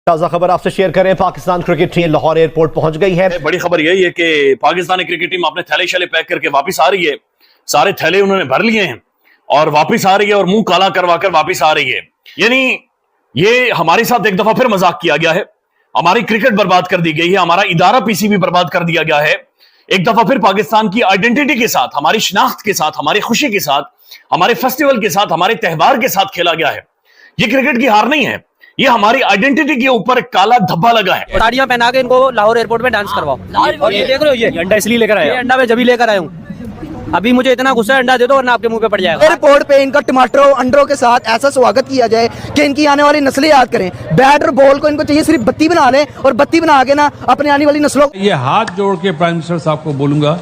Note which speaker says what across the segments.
Speaker 1: ताज़ा खबर आपसे शेयर करें। Pakistan cricket team Lahore airport पहुंच गई है।
Speaker 2: बड़ी खबर यही है कि पाकिस्तानी क्रिकेट टीम अपने थैले शैले पैक करके वापस आ रही है। सारे थैले उन्होंने भर लिए हैं और वापस आ रही है और मुंह काला करवा कर वापस आ रही है। यानी ये हमारे साथ एक दफा फिर मजाक किया गया है, हमारी क्रिकेट बर्बाद कर दी गई है, हमारा इदारा पीसीबी बर्बाद कर दिया गया है। एक दफा फिर पाकिस्तान की आइडेंटिटी के साथ, हमारी शिनाख्त के साथ, हमारी खुशी के साथ, हमारे फेस्टिवल के साथ, हमारे त्यौहार के साथ खेला गया है। ये क्रिकेट की हार नहीं है, ये हमारी आइडेंटिटी के ऊपर एक काला धब्बा लगा है।
Speaker 3: ताड़ियां पहना के इनको लाहौर एयरपोर्ट में डांस करवाओ। और ये देख रहे हो, ये अंडा इसलिए लेकर आया, ये अंडा मैं जब लेकर आया हूँ। अभी मुझे इतना गुस्सा है, अंडा दे दो वरना आपके मुंह पे पड़ जाएगा।
Speaker 4: एयरपोर्ट पे इनका टमाटरों अंडरों के साथ ऐसा स्वागत किया जाए कि इनकी आने वाली नस्लें याद करें। बैट और बॉल को इनको चाहिए सिर्फ बत्ती बना लें और बत्ती बना के ना अपने आने वाली नस्लों।
Speaker 5: ये हाथ जोड़ के प्राइम मिनिस्टर साहब को बोलूंगा,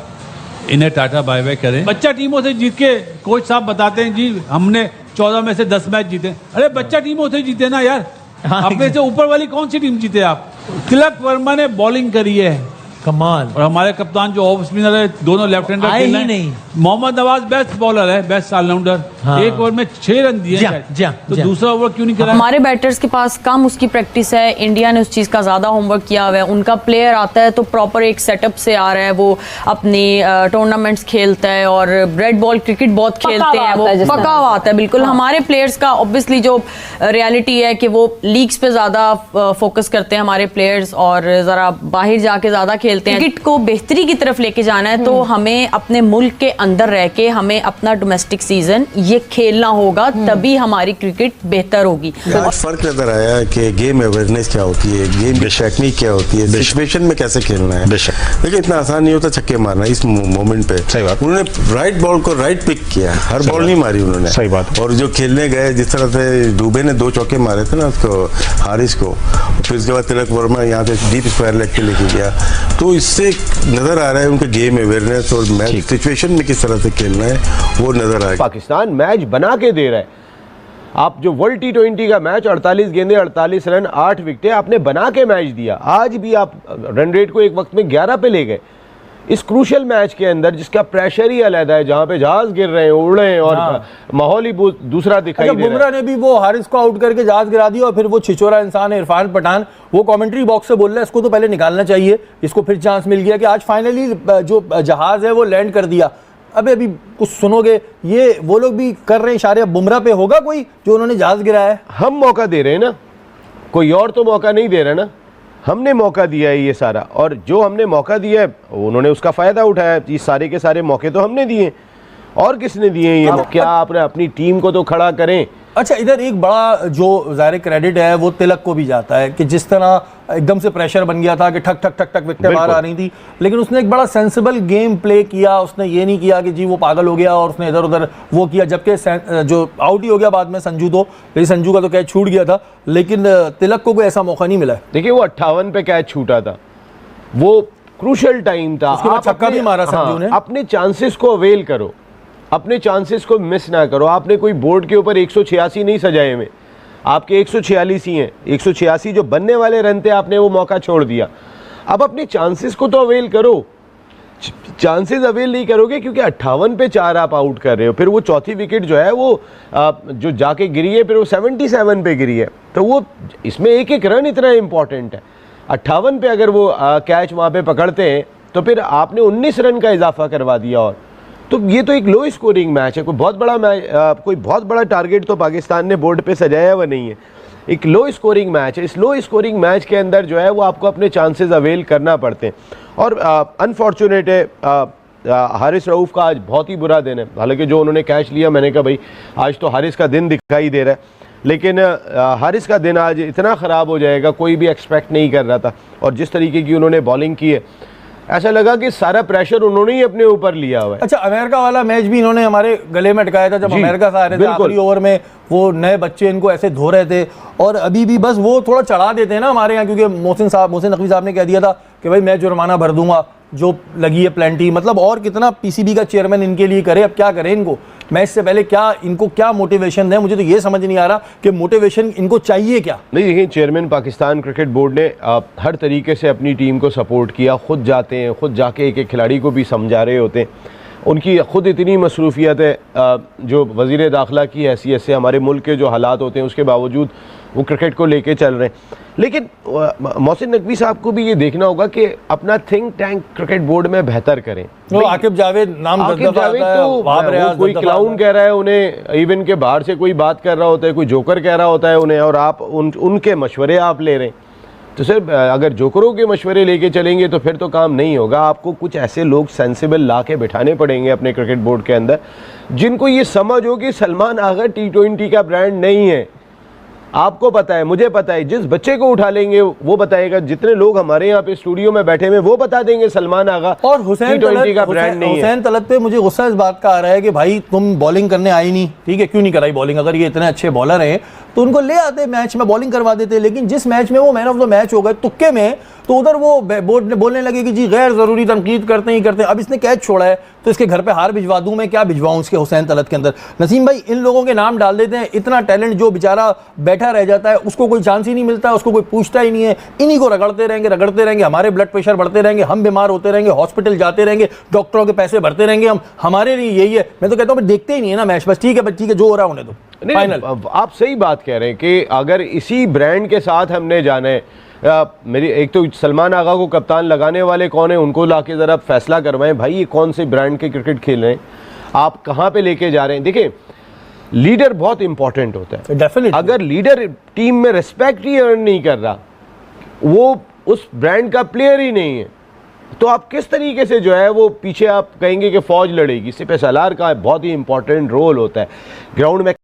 Speaker 5: इन्हें टाटा बाय बाय करें। बच्चा टीमों से जीत के कोच साहब बताते हैं जी हमने 14 में से 10 मैच जीते। अरे बच्चा टीमों से जीते ना यार, अपने से ऊपर वाली कौन सी टीम जीते आप? तिलक वर्मा ने बॉलिंग करी है कमाल, और हमारे कप्तान जो ऑफ स्पिनर है, दोनों लेफ्ट हैंडर खेल रहे हैं। मोहम्मद नवाज बेस्ट बॉलर है, बेस्ट ऑलराउंडर। हाँ। एक ओवर में 6 रन दिए, तो दूसरा ओवर क्यों नहीं करा?
Speaker 6: हमारे बैटर्स के पास कम उसकी प्रैक्टिस है, इंडिया ने उस चीज का ज्यादा होमवर्क किया हुआ है। उनका प्लेयर आता है तो प्रॉपर एक सेटअप से आ रहा है, वो अपनी टूर्नामेंट्स खेलता है और रेड बॉल क्रिकेट बहुत खेलते हैं, वो पका हुआ आता है बिल्कुल। हमारे प्लेयर्स का ऑब्वियसली जो रियलिटी है कि वो लीग्स पे ज्यादा फोकस करते हैं हमारे प्लेयर्स और जरा बाहर जाके ज्यादा खेलते हैं। क्रिकेट को बेहतरी की तरफ लेके जाना है तो हमें अपने मुल्क के अंदर रह के हमें अपना डोमेस्टिक सीजन ये खेलना होगा, तभी हमारी क्रिकेट बेहतर होगी।
Speaker 7: आज फर्क नजर आया कि गेम अवेयरनेस क्या होती है, गेम टेक्निक क्या होती है, सिचुएशन में कैसे खेलना है। देखिए इतना आसान नहीं होता छक्के मारना इस मोमेंट पे। सही बात, उन्होंने राइट बॉल को राइट पिक किया, हर बॉल नहीं मारी उन्होंने। सही बात। और जो खेलने गए जिस तरह से दुबे ने 2 चौके मारे थे ना उसको, हारिस को, फिर उसके बाद तिलक वर्मा यहाँ पे डीप स्क्वायर लेग पे लेके गया, तो इससे नजर आ रहा है उनका गेम अवेयरनेस और मैच सिचुएशन में किस तरह से खेलना है वो नजर आएगा।
Speaker 1: पाकिस्तान मैच बना के दे रहा है। आप जो वर्ल्ड T20 का मैच 48 गेंदे 48 रन 8 विकेटें आपने बना के मैच दिया। आज भी आप रन रेट को एक वक्त में 11 पे ले गए इस क्रूशल मैच के अंदर, जिसका प्रेशर ही अलग है, जहां पे जहाज गिर रहे हैं, उड़ रहे हैं और माहौल ही दूसरा दिखाई दे रहा है।
Speaker 8: बुमराह ने भी वो हारिस को आउट करके जहाज गिरा दिया और फिर वो छिछोरा इंसान है इरफान पठान, वो कमेंट्री बॉक्स से बोल रहा है इसको तो पहले निकालना चाहिए, इसको फिर चांस मिल गया कि आज फाइनली जो जहाज है वो लैंड कर दिया। अभी कुछ सुनोगे, ये वो लोग भी कर रहे हैं इशारे। बुमराह पे होगा कोई जो उन्होंने जहाज गिराया है?
Speaker 1: हम मौका दे रहे हैं ना, कोई और तो मौका नहीं दे रहा ना, हमने मौका दिया है ये सारा, और जो हमने मौका दिया है उन्होंने उसका फायदा उठाया। ये सारे के सारे मौके तो हमने दिए, और किसने दिए ये मौके? क्या आपने अपनी टीम को तो खड़ा करें।
Speaker 8: अच्छा, इधर एक बड़ा जो ज़ाहिर क्रेडिट है वो तिलक को भी जाता है कि जिस तरह एकदम से प्रेशर बन गया था कि ठक ठक ठक ठक विकेटें बाहर आ रही थी, लेकिन उसने एक बड़ा सेंसिबल गेम प्ले किया। उसने ये नहीं किया कि जी वो पागल हो गया और उसने इधर उधर वो किया, जबकि जो आउट ही हो गया बाद में संजू, तो संजू का तो कैच छूट गया था, लेकिन तिलक को कोई ऐसा मौका नहीं मिला।
Speaker 1: देखिए वो 58 पे कैच छूटा था, वो क्रूशल टाइम था,
Speaker 8: उसके बाद छक्का भी मारा संजू ने।
Speaker 1: अपने चांसेस को अवेल करो, अपने चांसेस को मिस ना करो। आपने कोई बोर्ड के ऊपर 186 नहीं सजाए में, आपके 146 ही हैं। 186 जो बनने वाले रन थे आपने वो मौका छोड़ दिया। अब अपने चांसेस को तो अवेल करो। चांसेस अवेल नहीं करोगे क्योंकि 58 पे 4 आप आउट कर रहे हो, फिर वो चौथी विकेट जो है वो जो जाके गिरी है फिर वो 77 पे गिरी है, तो वो इसमें एक एक रन इतना इंपॉर्टेंट है। 58 पे अगर वो कैच वहाँ पे पकड़ते हैं तो फिर आपने 19 रन का इजाफा करवा दिया। और तो ये तो एक लो स्कोरिंग मैच है, कोई बहुत बड़ा मैच, कोई बहुत बड़ा टारगेट तो पाकिस्तान ने बोर्ड पे सजाया हुआ नहीं है। एक लो स्कोरिंग मैच है। इस लो स्कोरिंग मैच के अंदर जो है वो आपको अपने चांसेस अवेल करना पड़ते हैं। और अनफॉर्चुनेट है, हारिस रऊफ़ का आज बहुत ही बुरा दिन है। हालांकि जो उन्होंने कैच लिया, मैंने कहा भाई आज तो हारिस का दिन दिखाई दे रहा है, लेकिन हारिस का दिन आज इतना ख़राब हो जाएगा कोई भी एक्सपेक्ट नहीं कर रहा था। और जिस तरीके की उन्होंने बॉलिंग की है, ऐसा लगा कि सारा प्रेशर उन्होंने ही अपने ऊपर लिया हुआ है।
Speaker 8: अच्छा, अमेरिका वाला मैच भी इन्होंने हमारे गले में अटकाया था जब अमेरिका से आ रहे थे आखिरी ओवर में, वो नए बच्चे इनको ऐसे धो रहे थे। और अभी भी बस वो थोड़ा चढ़ा देते हैं ना हमारे यहाँ, क्योंकि मोहसिन नकवी साहब ने कह दिया था कि भाई मैं जुर्माना भर दूंगा जो लगी है प्लेंटी। मतलब और कितना पीसीबी का चेयरमैन इनके लिए करे, अब क्या करें इनको? मैच से पहले क्या इनको क्या मोटिवेशन है? मुझे तो ये समझ नहीं आ रहा कि मोटिवेशन इनको चाहिए क्या।
Speaker 1: नहीं देखिए, चेयरमैन पाकिस्तान क्रिकेट बोर्ड ने हर तरीके से अपनी टीम को सपोर्ट किया, खुद जाते हैं, खुद जाके एक एक खिलाड़ी को भी समझा रहे होते हैं। उनकी ख़ुद इतनी मसरूफियत है, जो वज़ीर दाखिला की हैसियत से हमारे मुल्क के जो हालात होते हैं उसके बावजूद वो क्रिकेट को लेके चल रहे हैं। लेकिन मोहसिन नकवी साहब को भी ये देखना होगा कि अपना थिंक टैंक क्रिकेट बोर्ड में बेहतर करें।
Speaker 8: आकिब जावेद नाम
Speaker 1: आकिब जावेद तो कोई क्लाउन कह रहा है उन्हें, इवन के बाहर से कोई बात कर रहा होता है, कोई जोकर कह रहा होता है उन्हें, और आप उनके मशवरे आप ले रहे हैं। तो सर अगर जोकरों के मशवरे लेके चलेंगे तो फिर तो काम नहीं होगा। आपको कुछ ऐसे लोग सेंसिबल ला के बिठाने पड़ेंगे अपने क्रिकेट बोर्ड के अंदर, जिनको ये समझ हो कि सलमान आगा T20 का ब्रांड नहीं है। आपको पता है, मुझे पता है, जिस बच्चे को उठा लेंगे वो बताएगा, जितने लोग हमारे यहाँ पे स्टूडियो में बैठे हुए वो बता देंगे सलमान आगा
Speaker 8: और हुसैन
Speaker 1: T20 का ब्रांड नहीं है।
Speaker 8: हुसैन तलत पे मुझे गुस्सा इस बात का आ रहा है कि भाई तुम बॉलिंग करने आई नहीं, ठीक है, क्यों नहीं कराई बॉलिंग? अगर ये इतने अच्छे बॉलर हैं तो उनको ले आते मैच में, बॉलिंग करवा देते। लेकिन जिस मैच में वो मैन ऑफ द मैच हो गए तुक्के में, तो उधर वो बोर्ड ने बोलने लगे कि जी गैर जरूरी तनकीद करते ही करते हैं। अब इसने कैच छोड़ा है तो इसके घर पे हार भिजवा दूं, मैं क्या भिजवाऊं इसके हुसैन तलत के अंदर? नसीम भाई, इन लोगों के नाम डाल देते हैं, इतना टैलेंट जो बेचारा बैठा रह जाता है, उसको कोई चांस ही नहीं मिलता, उसको कोई पूछता ही नहीं है। इन्हीं को रगड़ते रहेंगे, हमारे ब्लड प्रेशर बढ़ते रहेंगे, हम बीमार होते रहेंगे, हॉस्पिटल जाते रहेंगे, डॉक्टरों के पैसे भरते रहेंगे हम। हमारे लिए यही है। मैं तो कहता हूँ देखते ही नहीं है ना मैच, बस ठीक है जो हो रहा है होने दो।
Speaker 1: फाइनल आप सही बात कह रहे हैं कि अगर इसी ब्रांड के साथ हमने जाना है, मेरी एक तो सलमान आगा को कप्तान लगाने वाले कौन है, उनको लाके ज़रा फैसला करवाएं भाई ये कौन से ब्रांड के क्रिकेट खेल रहे हैं, आप कहाँ पे लेके जा रहे हैं। देखिए लीडर बहुत इंपॉर्टेंट होता है डेफिनेटली। अगर लीडर टीम में रिस्पेक्ट ही अर्न नहीं कर रहा, वो उस ब्रांड का प्लेयर ही नहीं है, तो आप किस तरीके से जो है वो पीछे आप कहेंगे कि फौज लड़ेगी। सिपह सालार का बहुत ही इंपॉर्टेंट रोल होता है ग्राउंड में।